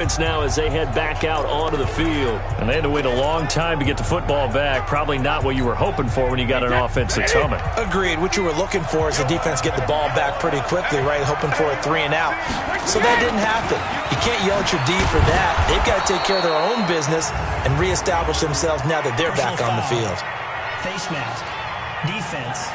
It's now as they head back out onto the field. And they had to wait a long time to get the football back. Probably not what you were hoping for when you got an offense that's humming. Agreed. What you were looking for is the defense get the ball back pretty quickly, right? Hoping for a 3 and out. So that didn't happen. You can't yell at your D for that. They've got to take care of their own business and reestablish themselves now that they're back on the field. Face mask. Defense.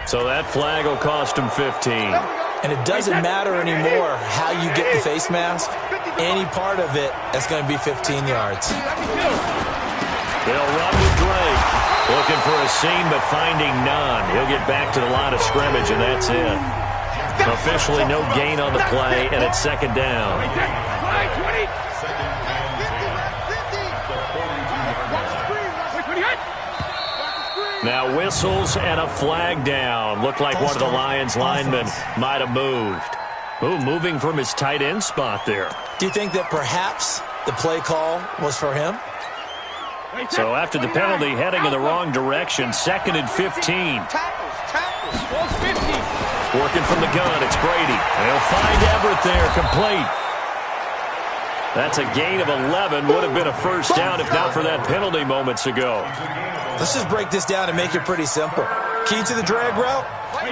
So that flag will cost them 15. And it doesn't matter anymore how you get the face mask. Any part of it, that's going to be 15 yards. They'll run with Drake. Looking for a seam, but finding none. He'll get back to the line of scrimmage, and that's it. Officially no gain on the play, and it's second down. Now whistles and a flag down. Looked like one of the Lions linemen might have moved. Ooh, moving from his tight end spot there. Do you think that perhaps the play call was for him? So after the penalty, heading in the wrong direction, 2nd and 15. Working from the gun, it's Brady. They'll find Everett there, complete. That's a gain of 11. Would have been a first down if not for that penalty moments ago. Let's just break this down and make it pretty simple. Key to the drag route,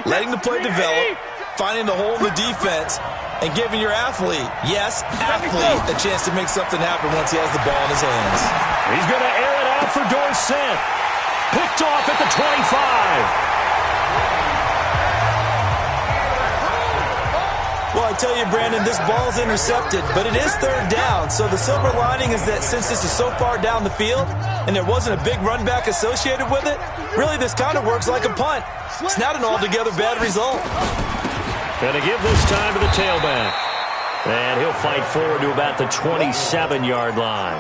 letting the play develop, finding the hole in the defense, and giving your athlete, yes, athlete, a chance to make something happen once he has the ball in his hands. He's going to air it out for Dorsett. Picked off at the 25. Well, I tell you, Brandon, this ball's intercepted, but it is 3rd down. So the silver lining is that since this is so far down the field and there wasn't a big run back associated with it, really this kind of works like a punt. It's not an altogether bad result. Going to give this time to the tailback. And he'll fight forward to about the 27-yard line.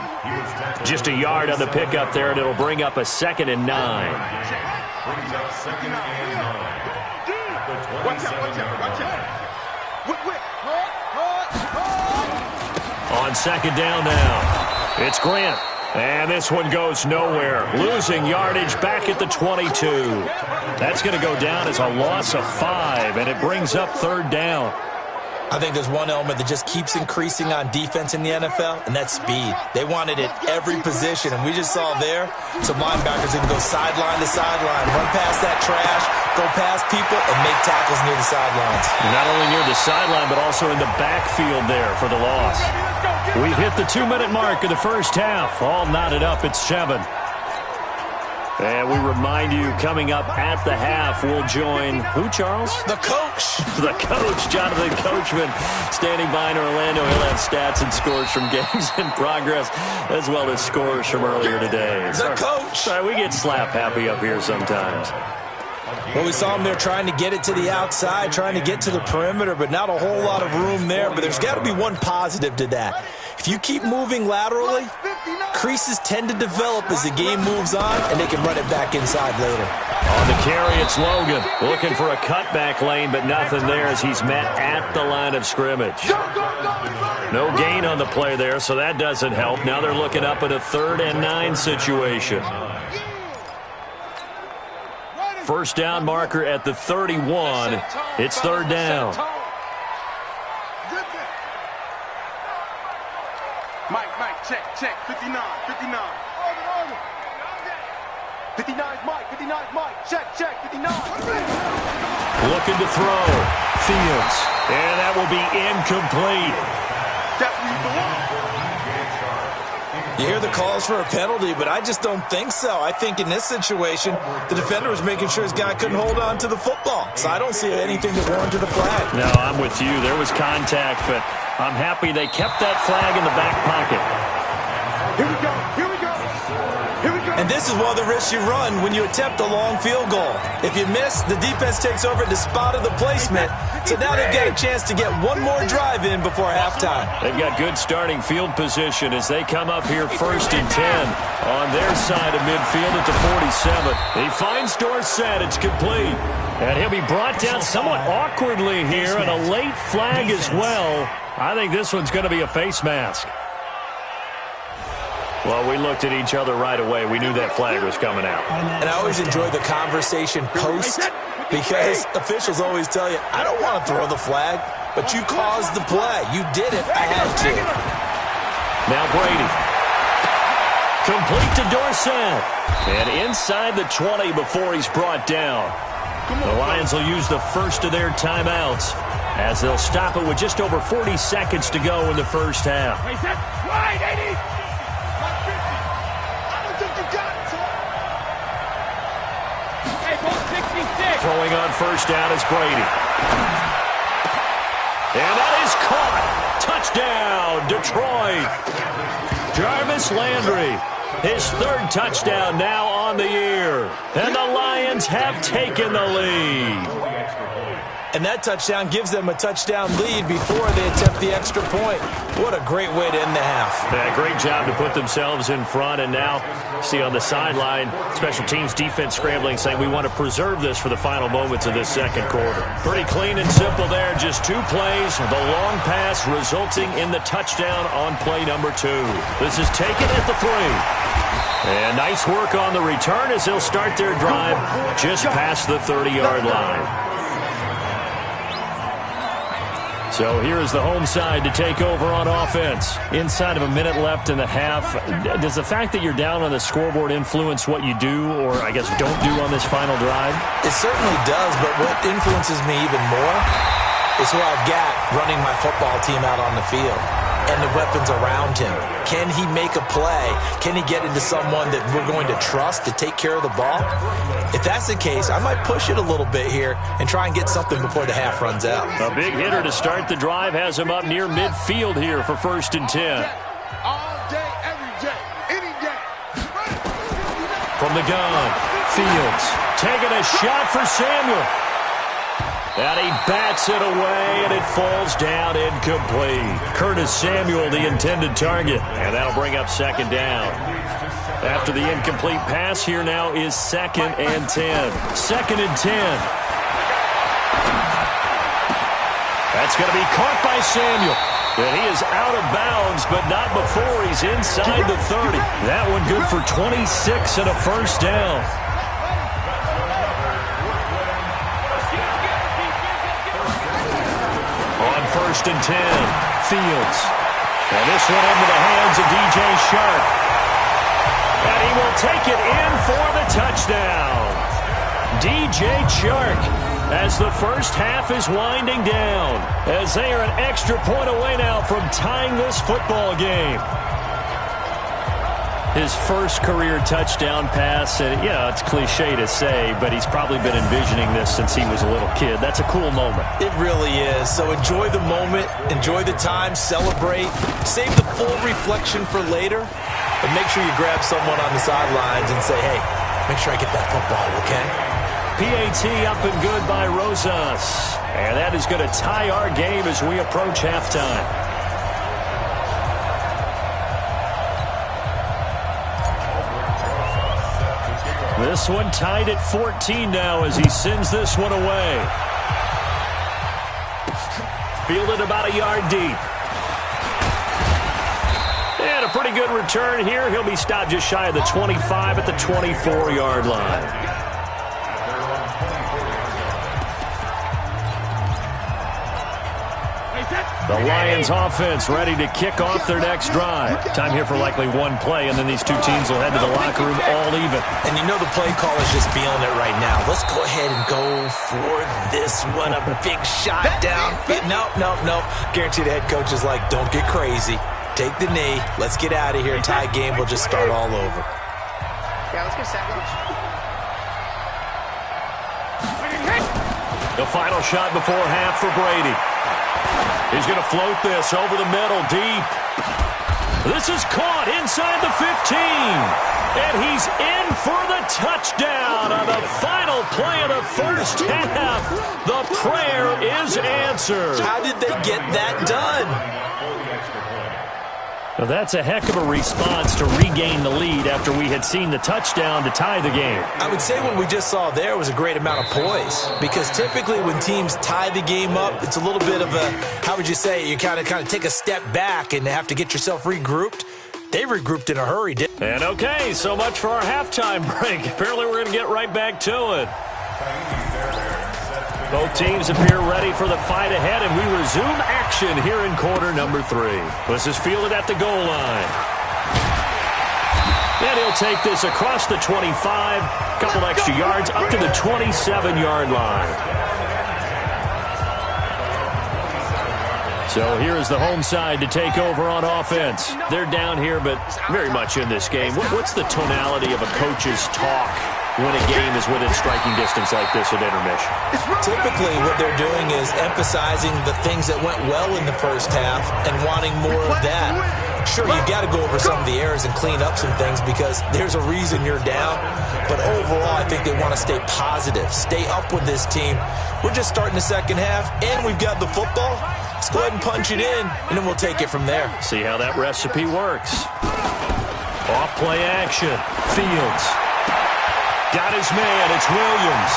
Just a yard on the pickup there, and it'll bring up a 2nd and 9. On 2nd down now, it's Grant. And this one goes nowhere. Losing yardage back at the 22. That's going to go down as a loss of 5, and it brings up 3rd down. I think there's one element that just keeps increasing on defense in the NFL, and that's speed. They want it at every position, and we just saw there some linebackers that can go sideline to sideline, run past that trash, go past people, and make tackles near the sidelines. Not only near the sideline, but also in the backfield there for the loss. We've hit the 2-minute mark of the first half. All knotted up at 7. And we remind you, coming up at the half, we'll join who, Charles? The coach. The coach, Jonathan Coachman, standing by in Orlando. He'll have stats and scores from games in progress, as well as scores from earlier today. The coach. Sorry, we get slap happy up here sometimes. Well, we saw him there trying to get it to the outside, trying to get to the perimeter, but not a whole lot of room there. But there's got to be one positive to that. If you keep moving laterally, creases tend to develop as the game moves on, and they can run it back inside later. On the carry, it's Logan. Looking for a cutback lane, but nothing there as he's met at the line of scrimmage. No gain on the play there, so that doesn't help. Now they're looking up at a 3rd and 9 situation. First down marker at the 31. It's 3rd down. Mike, check, 59. 59's Mike, check, 59. Looking to throw. Fields. And that will be incomplete. That's where you belong. You hear the calls for a penalty, but I just don't think so. I think in this situation, the defender was making sure his guy couldn't hold on to the football. So I don't see anything that warranted a flag. No, I'm with you. There was contact, but I'm happy they kept that flag in the back pocket. Here we go. And this is one of the risks you run when you attempt a long field goal. If you miss, the defense takes over at the spot of the placement. So now they've got a chance to get one more drive in before halftime. They've got good starting field position as they come up here 1st and 10 on their side of midfield at the 47. He finds Dorsett. It's complete. And he'll be brought down somewhat awkwardly here, and a late flag as well. I think this one's going to be a face mask. Well, we looked at each other right away. We knew that flag was coming out. And I always enjoy the conversation post because officials always tell you, I don't want to throw the flag. but you caused the play. You did it. I had to. Now Brady. Complete to Dorsett. And inside the 20 before he's brought down. The Lions will use the first of their timeouts as they'll stop it with just over 40 seconds to go in the first half. Throwing on first down is Brady. And that is caught. Touchdown, Detroit. Jarvis Landry, his third touchdown now on the year. And the Lions have taken the lead. And that touchdown gives them a touchdown lead before they attempt the extra point. What a great way to end the half. Yeah, great job to put themselves in front. And now, see on the sideline, special teams defense scrambling, saying we want to preserve this for the final moments of this second quarter. Pretty clean and simple there. Just two plays. The long pass resulting in the touchdown on play number 2. This is taken at the 3. And nice work on the return as they'll start their drive just past the 30-yard line. So here is the home side to take over on offense. Inside of a minute left in the half, does the fact that you're down on the scoreboard influence what you do or, I guess, don't do on this final drive? It certainly does, but what influences me even more is who I've got running my football team out on the field and the weapons around him. Can he make a play? Can he get into someone that we're going to trust to take care of the ball? If that's the case, I might push it a little bit here and try and get something before the half runs out. A big hitter to start the drive has him up near midfield here for 1st and 10. All day, every day, any day. From the gun, Fields taking a shot for Samuel. And he bats it away, and it falls down incomplete. Curtis Samuel, the intended target. And that'll bring up 2nd down. After the incomplete pass, here now is 2nd and 10. 2nd and 10. That's going to be caught by Samuel. And he is out of bounds, but not before he's inside the 30. That one good for 26 and a 1st down. On 1st and 10, Fields. And this one into the hands of DJ Shark. And he will take it in for the touchdown. DJ Shark, as the first half is winding down, as they are an extra point away now from tying this football game. His first career touchdown pass, and yeah, it's cliche to say, but he's probably been envisioning this since he was a little kid. That's a cool moment. It really is. So enjoy the moment, enjoy the time, celebrate, save the full reflection for later, and make sure you grab someone on the sidelines and say, hey, make sure I get that football, okay? PAT up and good by Rosas. And that is going to tie our game as we approach halftime. This one tied at 14 now as he sends this one away. Fielded about a yard deep. And a pretty good return here. He'll be stopped just shy of the 25 at the 24-yard line. The Lions offense ready to kick off their next drive. Time here for likely one play, and then these two teams will head to the locker room all even. And you know the play call is just feeling it right now. Let's go ahead and go for this one. A big shot down. Nope. Guarantee the head coach is like, don't get crazy. Take the knee. Let's get out of here. Tie game will just start all over. Yeah, let's go sandwich. The final shot before half for Brady. He's going to float this over the middle, deep. This is caught inside the 15. And he's in for the touchdown on the final play of the first half. The prayer is answered. How did they get that done? Well, that's a heck of a response to regain the lead after we had seen the touchdown to tie the game. I would say what we just saw there was a great amount of poise, because typically when teams tie the game up, it's a little bit of a, how would you say, you kind of take a step back and have to get yourself regrouped. They regrouped in a hurry. And okay, so much for our halftime break. Apparently we're going to get right back to it. Both teams appear ready for the fight ahead, and we resume action here in quarter number 3. This is fielded at the goal line. And he'll take this across the 25, couple extra yards up to the 27-yard line. So here is the home side to take over on offense. They're down here, but very much in this game. What's the tonality of a coach's talk when a game is within striking distance like this at intermission? Typically, what they're doing is emphasizing the things that went well in the first half and wanting more of that. Sure, you got to go over some of the errors and clean up some things because there's a reason you're down. But overall, I think they want to stay positive, stay up with this team. We're just starting the second half, and we've got the football. Let's go ahead and punch it in, and then we'll take it from there. See how that recipe works. Off-play action. Fields. Got his man. It's Williams.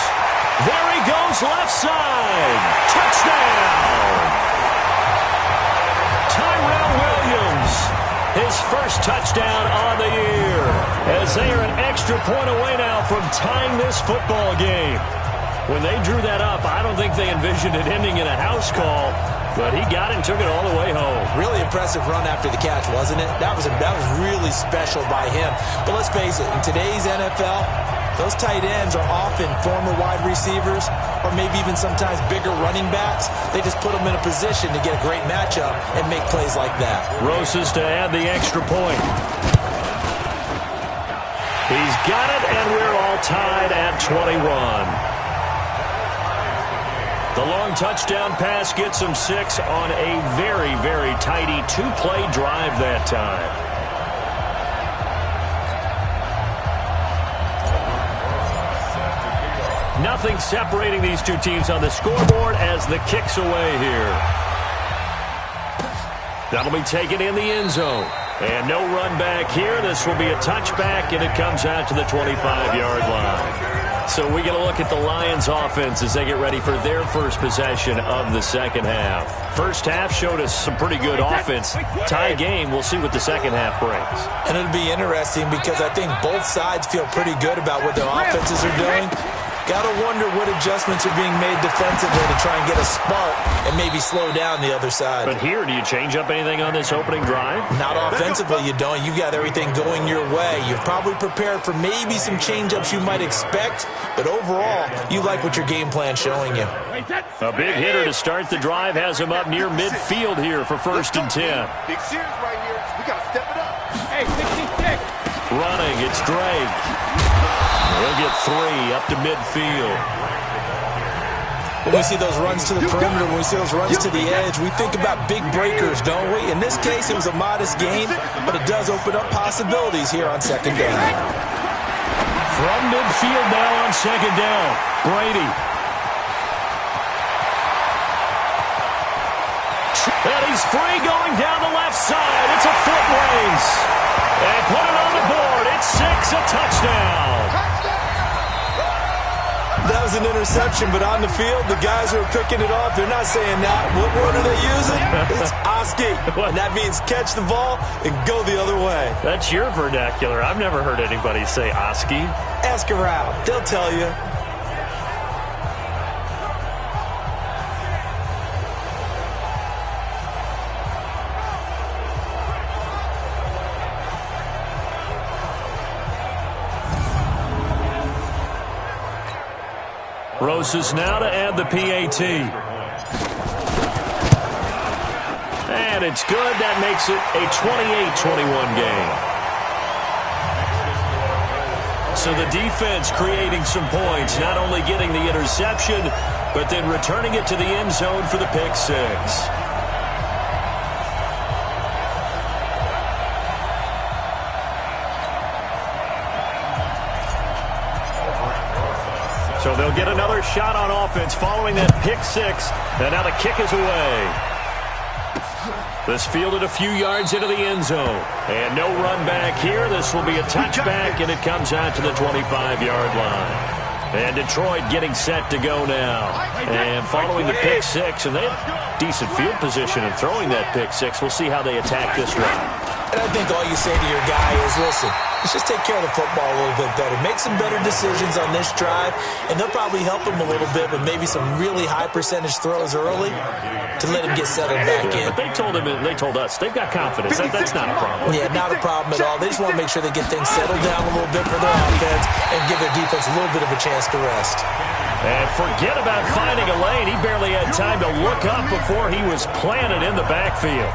There he goes, left side. Touchdown. Tyrell Williams. His first touchdown on the year. As they are an extra point away now from tying this football game. When they drew that up, I don't think they envisioned it ending in a house call. But he got it and took it all the way home. Really impressive run after the catch, wasn't it? That was really special by him. But let's face it, in today's NFL, those tight ends are often former wide receivers or maybe even sometimes bigger running backs. They just put them in a position to get a great matchup and make plays like that. Rosas to add the extra point. He's got it, and we're all tied at 21. The long touchdown pass gets him 6 on a very, very tidy 2-play drive that time. Nothing separating these two teams on the scoreboard as the kick's away here. That'll be taken in the end zone. And no run back here. This will be a touchback, and it comes out to the 25-yard line. So we get a look at the Lions offense as they get ready for their first possession of the second half. First half showed us some pretty good offense. Tie game, we'll see what the second half brings. And it'll be interesting because I think both sides feel pretty good about what their offenses are doing. Got to wonder what adjustments are being made defensively to try and get a spark and maybe slow down the other side. But here, do you change up anything on this opening drive? Not offensively, you don't. You got everything going your way. You've probably prepared for maybe some change-ups you might expect, but overall, you like what your game plan's showing you. A big hitter to start the drive has him up near midfield here for 1st and 10. Big series right here. We got to step it up. Hey, 66. Running, it's Drake. He'll get 3 up to midfield. When we see those runs to the perimeter, when we see those runs to the edge, we think about big breakers, don't we? In this case, it was a modest gain, but it does open up possibilities here on second down. From midfield now on second down, Brady. And he's free going down the left side. It's a foot race. And put it on the board. It's 6, a touchdown. That was an interception, but on the field, the guys who are picking it off, they're not saying that. What word are they using? It's Oski. And that means catch the ball and go the other way. That's your vernacular. I've never heard anybody say Oski. Ask around. They'll tell you. Rosas now to add the PAT. And it's good. That makes it a 28-21 game. So the defense creating some points, not only getting the interception, but then returning it to the end zone for the pick 6. So they'll get another shot on offense following that pick 6. And now the kick is away. This fielded a few yards into the end zone. And no run back here. This will be a touchback, and it comes out to the 25-yard line. And Detroit getting set to go now. And following the pick 6, and they have decent field position in throwing that pick 6. We'll see how they attack this drive. And I think all you say to your guy is, listen, Let's just take care of the football a little bit better. Make some better decisions on this drive, and they'll probably help him a little bit with maybe some really high percentage throws early to let him get settled back in. But they told us they've got confidence. That's not a problem. Yeah, not a problem at all. They just want to make sure they get things settled down a little bit for their offense and give their defense a little bit of a chance to rest. And forget about finding a lane. He barely had time to look up before he was planted in the backfield.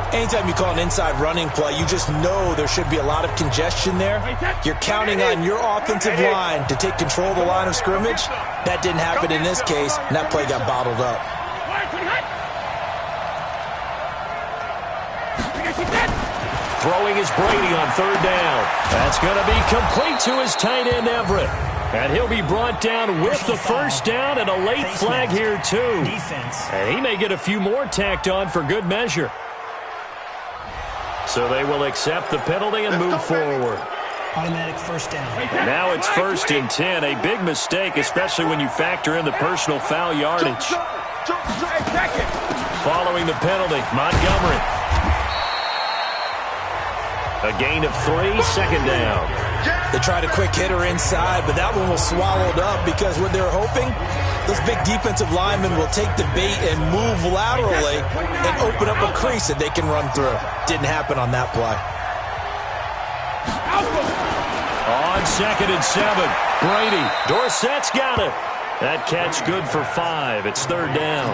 Anytime you call an inside running play, you just know there should be a lot of congestion there. You're counting on your offensive line to take control of the line of scrimmage. That didn't happen in this case, and that play got bottled up. Throwing is Brady on third down. That's going to be complete to his tight end, Everett. And he'll be brought down with the first down and a late flag here, too. And he may get a few more tacked on for good measure. So they will accept the penalty and move forward. Automatic first down. And now it's 1st and 10. A big mistake, especially when you factor in the personal foul yardage. Following the penalty, Montgomery. A gain of 3, second down. They tried a quick hitter inside, but that one was swallowed up because what they're hoping, those big defensive linemen will take the bait and move laterally and open up a crease that they can run through. Didn't happen on that play. On 2nd and 7, Brady. Dorsett's got it. That catch good for 5. It's 3rd down.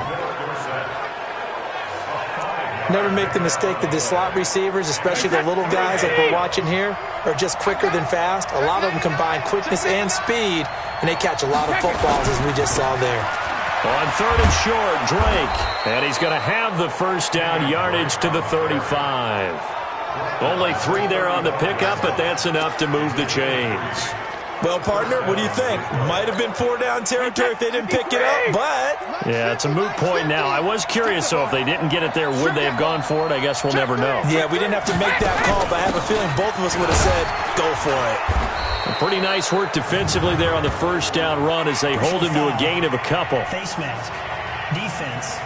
Never make the mistake that the slot receivers, especially the little guys like we're watching here, are just quicker than fast. A lot of them combine quickness and speed, and they catch a lot of footballs, as we just saw there. On 3rd and short, Drake. And he's going to have the first down, yardage to the 35. Only 3 there on the pickup, but that's enough to move the chains. Well, partner, what do you think? Might have been 4-down territory if they didn't pick it up, but... Yeah, it's a moot point now. I was curious, so if they didn't get it there, would they have gone for it? I guess we'll never know. Yeah, we didn't have to make that call, but I have a feeling both of us would have said, go for it. Pretty nice work defensively there on the first down run as they hold him to a gain of a couple. Face mask. Defense.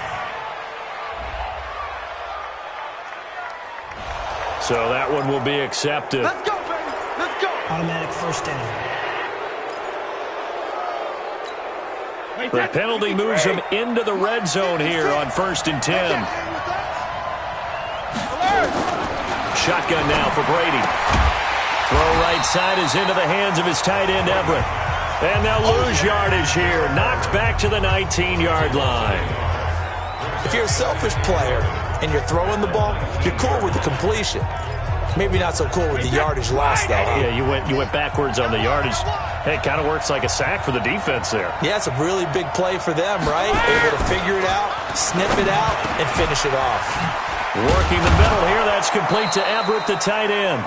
So that one will be accepted. Let's go, baby. Let's go. Automatic first down. The penalty moves him into the red zone here on 1st and 10. Shotgun now for Brady. Throw right side is into the hands of his tight end, Everett. And they'll lose yardage here. Knocked back to the 19-yard line. If you're a selfish player and you're throwing the ball, you're cool with the completion. Maybe not so cool with the yardage loss, though. Huh? Yeah, you went backwards on the yardage. Hey, it kind of works like a sack for the defense there. Yeah, it's a really big play for them, right? Able to figure it out, snip it out, and finish it off. Working the middle here, that's complete to Everett, the tight end.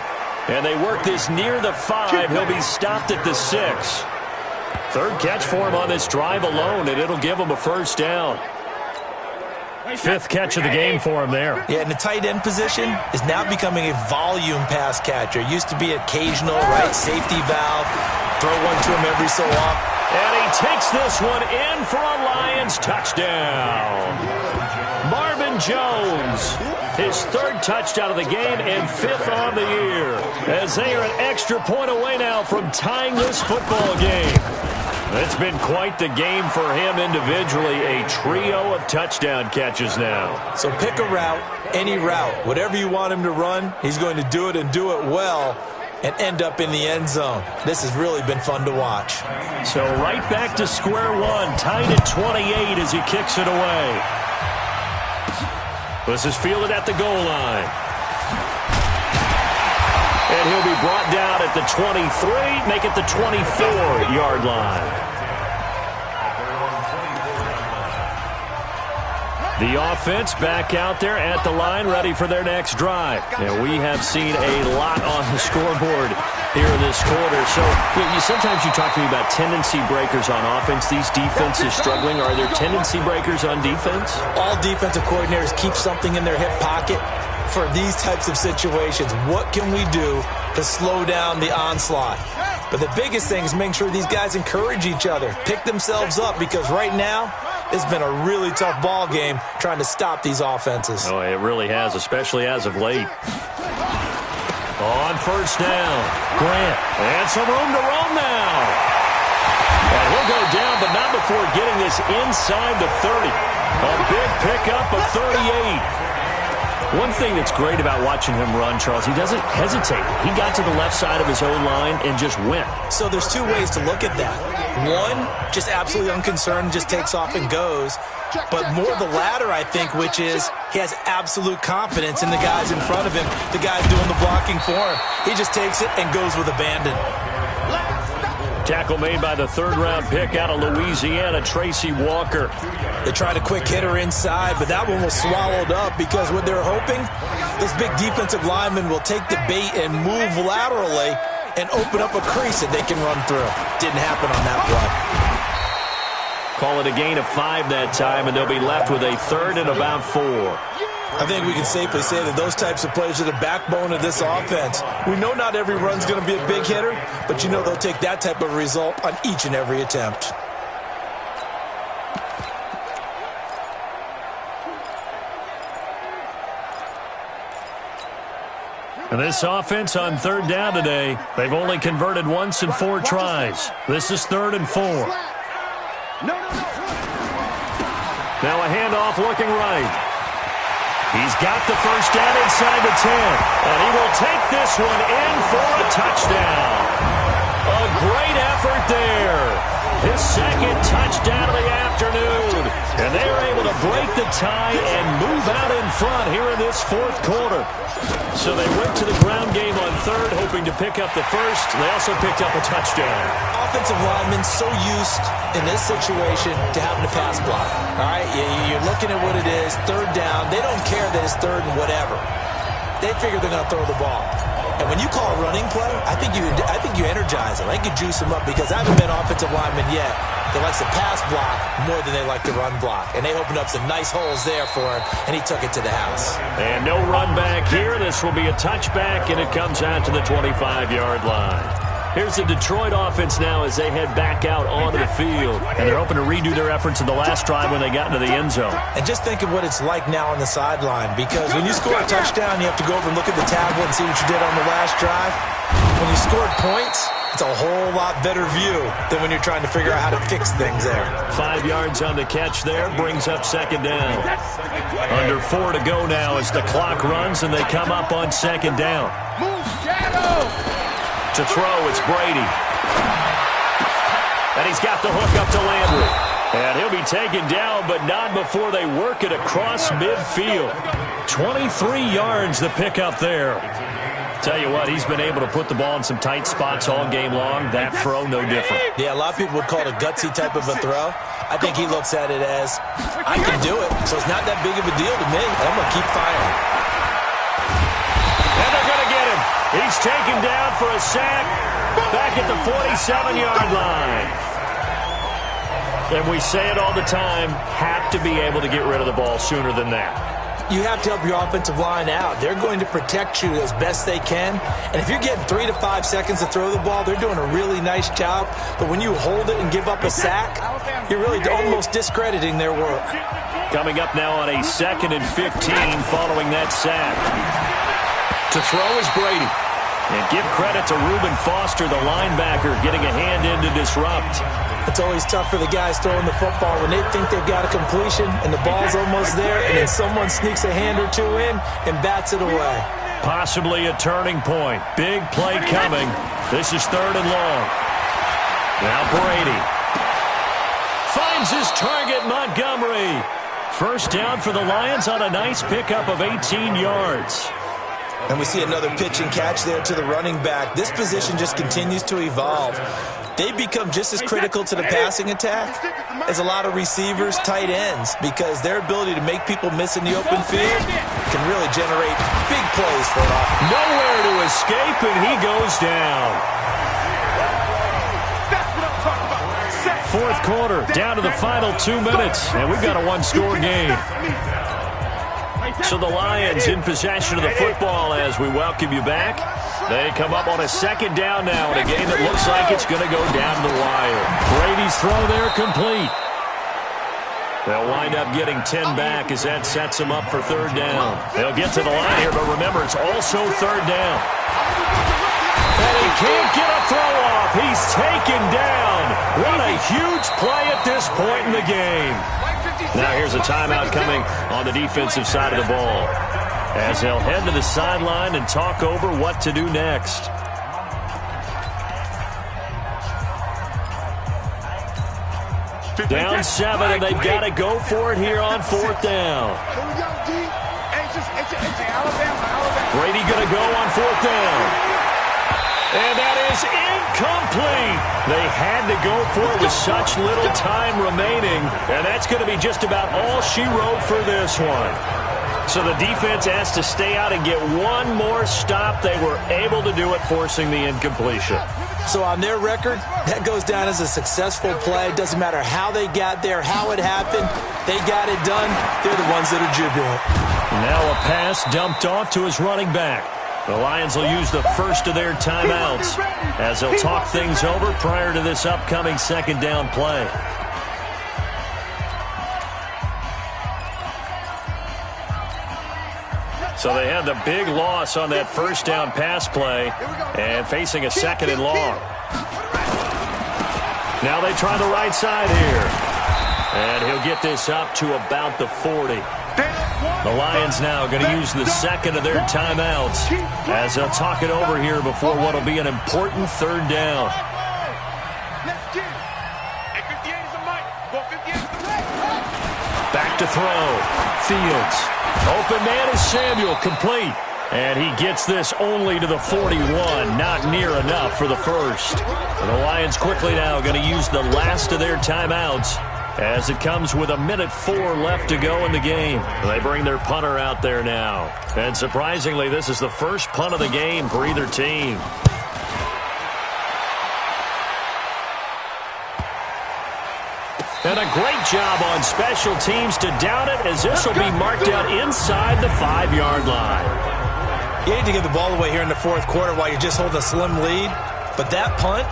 And they work this near the 5. He'll be stopped at the 6. 3rd catch for him on this drive alone, and it'll give him a first down. 5th catch of the game for him there. Yeah, and the tight end position is now becoming a volume pass catcher. Used to be occasional, right, safety valve. Throw one to him every so often. And he takes this one in for a Lions touchdown. Marvin Jones, his 3rd touchdown of the game and 5th on the year, as they are an extra point away now from tying this football game. It's been quite the game for him individually, a trio of touchdown catches now. So pick a route, any route, whatever you want him to run, he's going to do it and do it well and end up in the end zone. This has really been fun to watch. So right back to square one, tied at 28 as he kicks it away. This is fielded at the goal line. And he'll be brought down at the 23, make it the 24-yard line. The offense back out there at the line, ready for their next drive. And we have seen a lot on the scoreboard here in this quarter. So sometimes you talk to me about tendency breakers on offense. These defenses struggling. Are there tendency breakers on defense? All defensive coordinators keep something in their hip pocket for these types of situations. What can we do to slow down the onslaught? But the biggest thing is making sure these guys encourage each other, pick themselves up, because right now it's been a really tough ball game trying to stop these offenses. Oh, it really has, especially as of late. On first down, Grant. And some room to roam now. And he'll go down, but not before getting this inside the 30. A big pickup of 38. One thing that's great about watching him run, Charles, he doesn't hesitate. He got to the left side of his own line and just went. So there's two ways to look at that. One, just absolutely unconcerned, just takes off and goes. But more the latter, I think, which is he has absolute confidence in the guys in front of him, the guys doing the blocking for him. He just takes it and goes with abandon. Tackle made by the third-round pick out of Louisiana, Tracy Walker. They tried a quick hitter inside, but that one was swallowed up because what they're hoping, those big defensive linemen will take the bait and move laterally and open up a crease that they can run through. Didn't happen on that play. Call it a gain of 5 that time, and they'll be left with a third and about 4. I think we can safely say that those types of plays are the backbone of this offense. We know not every run's going to be a big hitter, but you know they'll take that type of result on each and every attempt. And this offense on third down today, they've only converted once in 4 tries. This is 3rd and 4. Now a handoff looking right. He's got the first down inside the 10. And he will take this one in for a touchdown. A great effort there. His second touchdown of the afternoon. And they are able to break the tie and move out in front here in this 4th quarter. So they went to the ground game on third, hoping to pick up the first. They also picked up a touchdown. Offensive linemen so used in this situation to having to pass block. All right, you're looking at what it is, third down. They don't care that it's third and whatever. They figure they're going to throw the ball. And when you call a running play, I think you energize them. I think you juice them up because I haven't been offensive lineman yet that likes to pass block more than they like to run block. And they opened up some nice holes there for him, and he took it to the house. And no run back here. This will be a touchback, and it comes out to the 25-yard line. Here's the Detroit offense now as they head back out onto the field. And they're hoping to redo their efforts in the last drive when they got into the end zone. And just think of what it's like now on the sideline, because when you score a touchdown, you have to go over and look at the tablet and see what you did on the last drive. When you scored points, it's a whole lot better view than when you're trying to figure out how to fix things there. 5 yards on the catch there brings up second down. Under 4 to go now as the clock runs and they come up on second down. Move, Shadow! To throw, it's Brady. And he's got the hook up to Landry. And he'll be taken down, but not before they work it across midfield. 23 yards the pickup there. Tell you what, he's been able to put the ball in some tight spots all game long. That throw, no different. Yeah, a lot of people would call it a gutsy type of a throw. I think he looks at it as, I can do it, so it's not that big of a deal to me, and I'm going to keep firing. And they're going to get him. He's taken down for a sack back at the 47-yard line. And we say it all the time, have to be able to get rid of the ball sooner than that. You have to help your offensive line out. They're going to protect you as best they can. And if you're getting 3 to 5 seconds to throw the ball, they're doing a really nice job. But when you hold it and give up a sack, you're really almost discrediting their work. Coming up now on a 2nd and 15 following that sack. To throw is Brady. And give credit to Reuben Foster, the linebacker, getting a hand in to disrupt. It's always tough for the guys throwing the football when they think they've got a completion and the ball's almost there, and then someone sneaks a hand or two in and bats it away. Possibly a turning point. Big play coming. This is 3rd and long. Now Brady finds his target, Montgomery. First down for the Lions on a nice pickup of 18 yards. And we see another pitch and catch there to the running back. This position just continues to evolve. They become just as critical to the passing attack as a lot of receivers, tight ends, because their ability to make people miss in the open field can really generate big plays for an offense. Nowhere to escape, and he goes down. 4th quarter, down to the final 2 minutes, and we've got a 1-score game. So the Lions in possession of the football as we welcome you back. They come up on a 2nd down now in a game that looks like it's going to go down the wire. Brady's throw there complete. They'll wind up getting 10 back as that sets them up for third down. They'll get to the line here, but remember, it's also third down. And he can't get a throw off. He's taken down. What a huge play at this point in the game. Now here's a timeout coming on the defensive side of the ball, as they'll head to the sideline and talk over what to do next. Down 7, and they've got to go for it here on fourth down. Brady going to go on fourth down. And that is incomplete. They had to go for it with such little time remaining, and that's going to be just about all she wrote for this one. So the defense has to stay out and get one more stop. They were able to do it, forcing the incompletion. So on their record, that goes down as a successful play. Doesn't matter how they got there, how it happened. They got it done. They're the ones that are jubilant. Now a pass dumped off to his running back. The Lions will use the first of their timeouts as they'll talk things over prior to this upcoming second down play. So they had the big loss on that first down pass play and facing a second and long. Now they try the right side here. And he'll get this up to about the 40. The Lions now going to use the second of their timeouts as they'll talk it over here before what will be an important third down. Back to throw. Fields. Open man is Samuel, complete. And he gets this only to the 41, not near enough for the first. And the Lions quickly now going to use the last of their timeouts as it comes with 1:04 left to go in the game. They bring their punter out there now. And surprisingly, this is the first punt of the game for either team. And a great job on special teams to down it, as this will be marked out inside the 5-yard line. You hate to give the ball away here in the fourth quarter while you're just holding a slim lead, but that punt,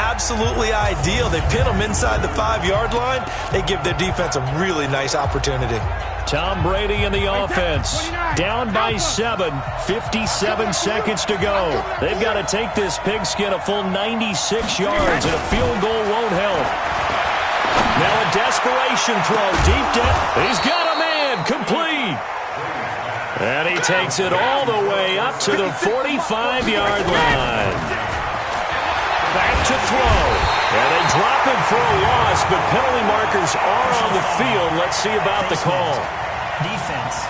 absolutely ideal. They pin them inside the 5-yard line. They give their defense a really nice opportunity. Tom Brady and the offense. Down by 7, 57 seconds to go. They've got to take this pigskin a full 96 yards, and a field goal won't help. Now a desperation throw, deep down. He's got a man, complete. And he takes it all the way up to the 45-yard line. Back to throw. And they drop him for a loss, but penalty markers are on the field. Let's see about the call. Defense.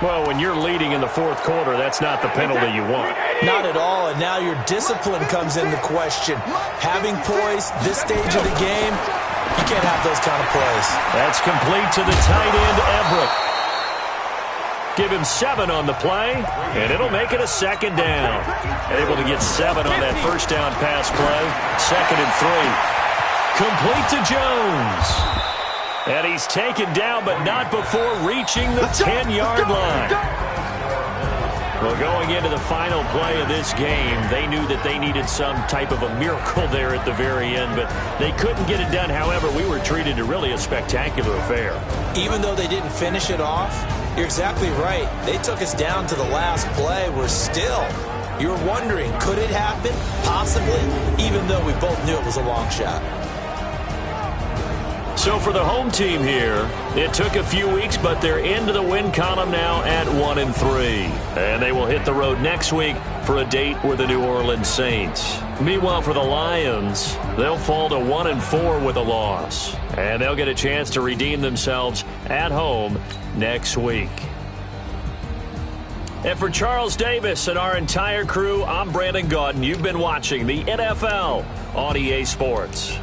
Well, when you're leading in the fourth quarter, that's not the penalty you want. Not at all, and now your discipline comes into question. Having poise this stage of the game, you can't have those kind of plays. That's complete to the tight end, Everett. Give him 7 on the play, and it'll make it a second down. Able to get 7 on that first down pass play. 2nd and 3. Complete to Jones. And he's taken down, but not before reaching the 10-yard line. Well, going into the final play of this game, they knew that they needed some type of a miracle there at the very end, but they couldn't get it done. However, we were treated to really a spectacular affair. Even though they didn't finish it off, you're exactly right. They took us down to the last play. We're still, you're wondering, could it happen? Possibly, even though we both knew it was a long shot. So for the home team here, it took a few weeks, but they're into the win column now at 1-3. And they will hit the road next week for a date with the New Orleans Saints. Meanwhile, for the Lions, they'll fall to 1-4 with a loss. And they'll get a chance to redeem themselves at home next week. And for Charles Davis and our entire crew, I'm Brandon Gaudin. You've been watching the NFL on EA Sports.